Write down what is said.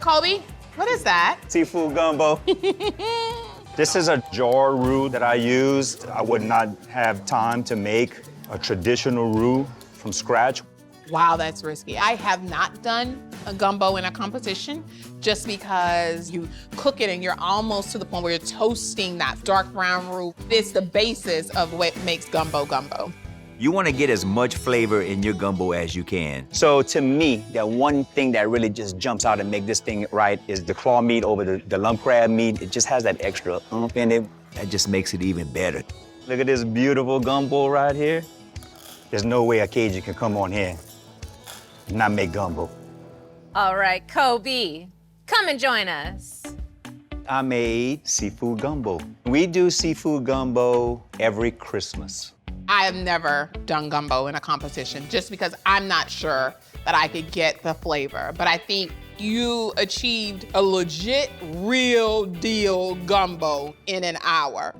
Kobe, what is that? Seafood gumbo. This is a jar roux that I used. I would not have time to make a traditional roux from scratch. Wow, that's risky. I have not done a gumbo in a competition just because you cook it and you're almost to the point where you're toasting that dark brown roux. It's the basis of what makes gumbo gumbo. You want to get as much flavor in your gumbo as you can. So to me, the one thing that really just jumps out and make this thing right is the claw meat over the lump crab meat. It just has that extra oomph in it. That just makes it even better. Look at this beautiful gumbo right here. There's no way a Cajun can come on here and not make gumbo. All right, Kobe, come and join us. I made seafood gumbo. We do seafood gumbo every Christmas. I have never done gumbo in a competition just because I'm not sure that I could get the flavor. But I think you achieved a legit, real deal gumbo in an hour.